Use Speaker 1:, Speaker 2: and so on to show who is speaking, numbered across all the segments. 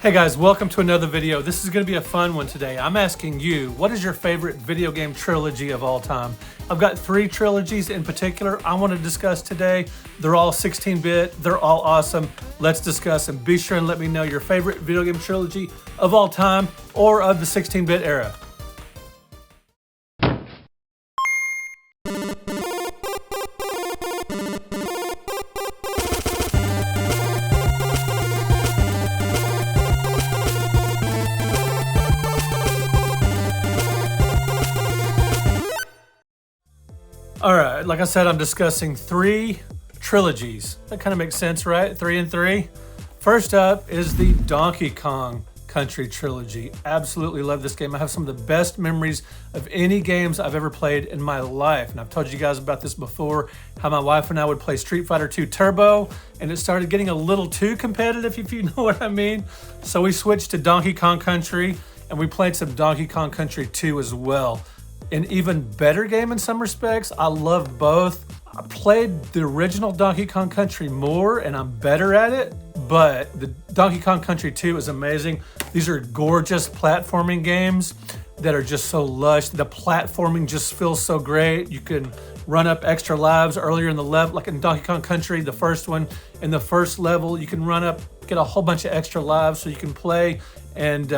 Speaker 1: Hey guys, welcome to another video. This is going to be a fun one today. I'm asking you, what is your favorite video game trilogy of all time? I've got 3 trilogies in particular I want to discuss today. They're all 16-bit, they're all awesome. Let's discuss and be sure and let me know your favorite video game trilogy of all time or of the 16-bit era. All right, like I said, I'm discussing 3 trilogies. That kind of makes sense, right? 3 and 3. First up is the Donkey Kong Country trilogy. Absolutely love this game. I have some of the best memories of any games I've ever played in my life. And I've told you guys about this before, how my wife and I would play Street Fighter 2 Turbo, and it started getting a little too competitive, if you know what I mean. So we switched to Donkey Kong Country, and we played some Donkey Kong Country 2 as well. An even better game in some respects. I love both. I played the original Donkey Kong Country more and I'm better at it, but the Donkey Kong Country 2 is amazing. These are gorgeous platforming games that are just so lush. The platforming just feels so great. You can run up extra lives earlier in the level, like in Donkey Kong Country, the first one. In the first level, you can run up, get a whole bunch of extra lives so you can play, and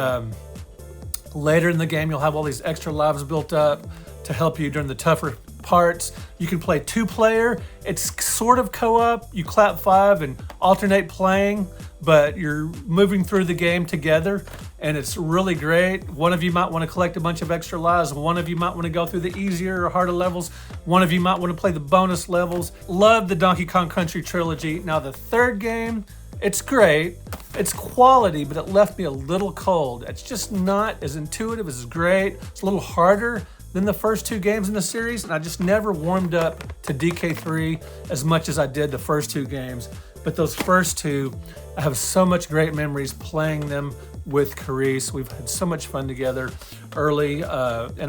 Speaker 1: later in the game, you'll have all these extra lives built up to help you during the tougher parts. You can play 2-player. It's sort of co-op. You clap 5 and alternate playing, but you're moving through the game together, and it's really great. One of you might want to collect a bunch of extra lives. One of you might want to go through the easier or harder levels. One of you might want to play the bonus levels. Love the Donkey Kong Country trilogy. Now, the third game, it's great. It's quality, but it left me a little cold. It's just not as intuitive as great. It's a little harder than the first 2 games in the series, and I just never warmed up to DK3 as much as I did the first 2 games. But those first 2, I have so much great memories playing them with Carice. We've had so much fun together early in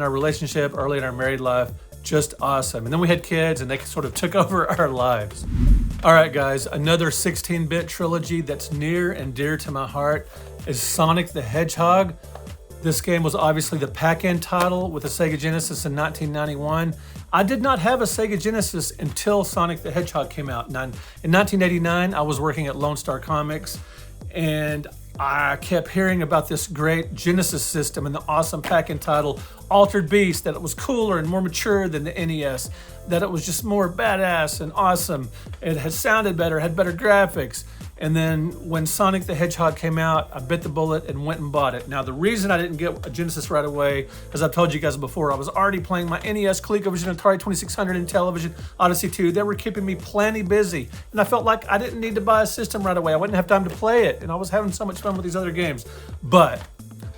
Speaker 1: our relationship, early in our married life. Just awesome. And then we had kids and they sort of took over our lives. All right, guys, another 16-bit trilogy that's near and dear to my heart is Sonic the Hedgehog. This game was obviously the pack-in title with the Sega Genesis in 1991. I did not have a Sega Genesis until Sonic the Hedgehog came out. In 1989, I was working at Lone Star Comics, and I kept hearing about this great Genesis system and the awesome pack-in title, Altered Beast, that it was cooler and more mature than the NES, that it was just more badass and awesome. It had sounded better, had better graphics. And then when Sonic the Hedgehog came out, I bit the bullet and went and bought it. Now, the reason I didn't get a Genesis right away, as I've told you guys before, I was already playing my NES, ColecoVision, Atari 2600, and Television, Odyssey 2. They were keeping me plenty busy. And I felt like I didn't need to buy a system right away. I wouldn't have time to play it. And I was having so much fun with these other games. But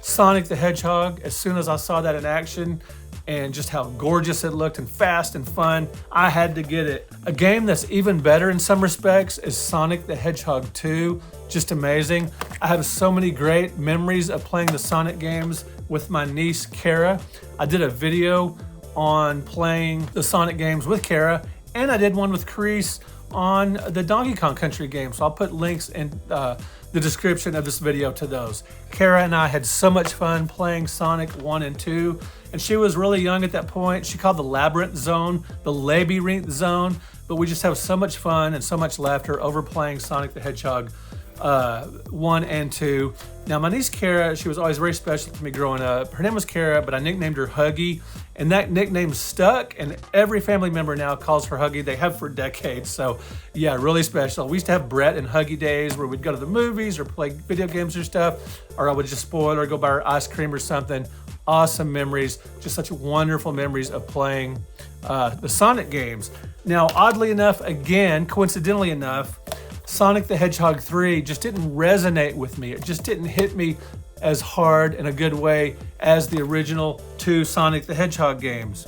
Speaker 1: Sonic the Hedgehog, as soon as I saw that in action, and just how gorgeous it looked and fast and fun, I had to get it. A game that's even better in some respects is Sonic the Hedgehog 2. Just amazing. I have so many great memories of playing the Sonic games with my niece, Kara. I did a video on playing the Sonic games with Kara, and I did one with Carice on the Donkey Kong Country game. So I'll put links in the description of this video to those. Kara and I had so much fun playing Sonic 1 and 2, and she was really young at that point. She called the Labyrinth Zone the Labyrinth Zone, but we just have so much fun and so much laughter over playing Sonic the Hedgehog 1 and 2. Now, my niece Kara, she was always very special to me growing up. Her name was Kara, but I nicknamed her Huggy, and that nickname stuck, and every family member now calls her Huggy. They have for decades, so yeah, really special. We used to have Brett and Huggy days where we'd go to the movies or play video games or stuff, or I would just spoil her, go buy her ice cream or something. Awesome memories, just such wonderful memories of playing the Sonic games. Now, oddly enough, again, coincidentally enough, Sonic the Hedgehog 3 just didn't resonate with me. It just didn't hit me as hard in a good way as the original 2 Sonic the Hedgehog games.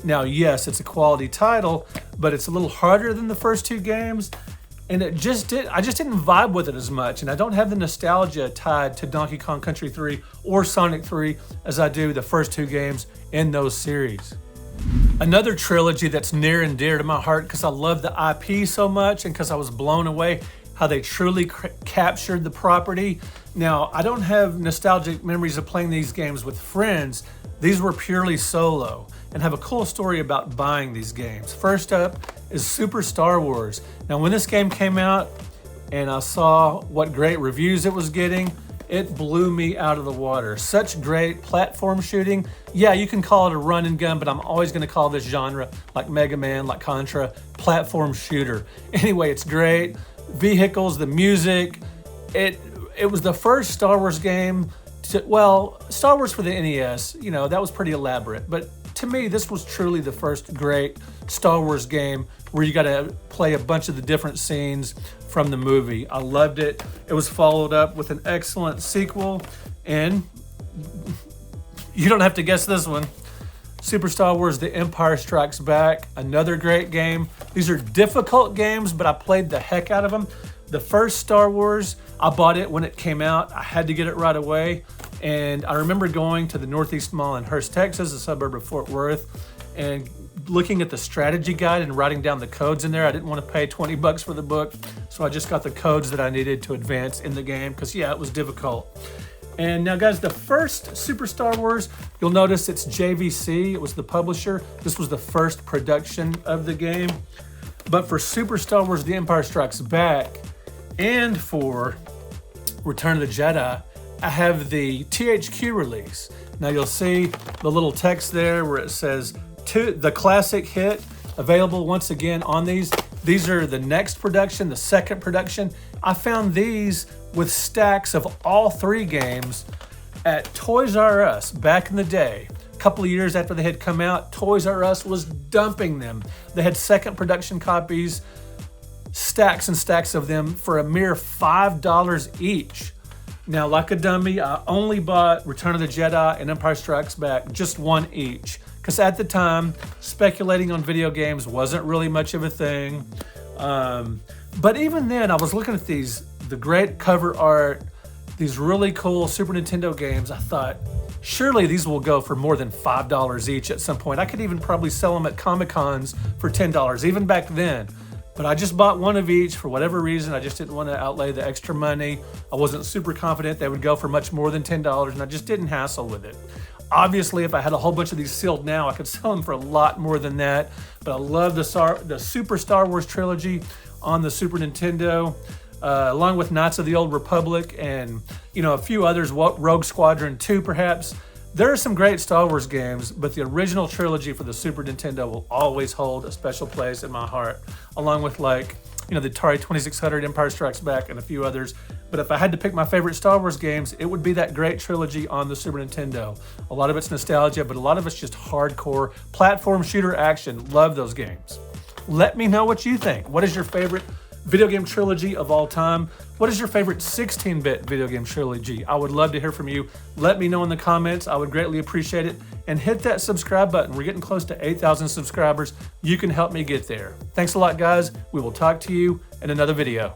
Speaker 1: Now, yes, it's a quality title, but it's a little harder than the first 2 games, and I just didn't vibe with it as much, and I don't have the nostalgia tied to Donkey Kong Country 3 or Sonic 3 as I do the first 2 games in those series. Another trilogy that's near and dear to my heart because I love the IP so much and because I was blown away how they truly captured the property. Now, I don't have nostalgic memories of playing these games with friends. These were purely solo and have a cool story about buying these games. First up is Super Star Wars. Now, when this game came out and I saw what great reviews it was getting, it blew me out of the water. Such great platform shooting. Yeah, you can call it a run and gun, but I'm always gonna call this genre, like Mega Man, like Contra, platform shooter. Anyway, it's great. Vehicles, the music. It was the first Star Wars game Star Wars for the NES, that was pretty elaborate. But to me, this was truly the first great Star Wars game where you got to play a bunch of the different scenes from the movie. I loved it. It was followed up with an excellent sequel, and you don't have to guess this one. Super Star Wars The Empire Strikes Back, another great game. These are difficult games, but I played the heck out of them. The first Star Wars, I bought it when it came out. I had to get it right away. And I remember going to the Northeast Mall in Hurst, Texas, a suburb of Fort Worth, and looking at the strategy guide and writing down the codes in there. I didn't want to pay 20 bucks for the book, so I just got the codes that I needed to advance in the game because, yeah, it was difficult. And now, guys, the first Super Star Wars, you'll notice it's JVC. It was the publisher. This was the first production of the game. But for Super Star Wars The Empire Strikes Back and for Return of the Jedi, I have the THQ release. Now you'll see the little text there where it says, the classic hit, available once again on these. These are the next production, the second production. I found these with stacks of all three games at Toys R Us back in the day. A couple of years after they had come out, Toys R Us was dumping them. They had second production copies, stacks and stacks of them for a mere $5 each. Now, like a dummy, I only bought Return of the Jedi and Empire Strikes Back, just one each. Because at the time, speculating on video games wasn't really much of a thing. But even then, I was looking at the great cover art, these really cool Super Nintendo games. I thought, surely these will go for more than $5 each at some point. I could even probably sell them at Comic-Cons for $10, even back then. But I just bought one of each for whatever reason. I just didn't want to outlay the extra money. I wasn't super confident they would go for much more than $10, and I just didn't hassle with it. Obviously, if I had a whole bunch of these sealed now, I could sell them for a lot more than that. But I love the Super Star Wars trilogy on the Super Nintendo, along with Knights of the Old Republic and a few others, Rogue Squadron 2 perhaps. There are some great Star Wars games, but the original trilogy for the Super Nintendo will always hold a special place in my heart, along with the Atari 2600, Empire Strikes Back, and a few others. But if I had to pick my favorite Star Wars games, it would be that great trilogy on the Super Nintendo. A lot of it's nostalgia, but a lot of it's just hardcore platform shooter action. Love those games. Let me know what you think. What is your favorite video game trilogy of all time? What is your favorite 16-bit video game trilogy? I would love to hear from you. Let me know in the comments. I would greatly appreciate it. And hit that subscribe button. We're getting close to 8,000 subscribers. You can help me get there. Thanks a lot, guys. We will talk to you in another video.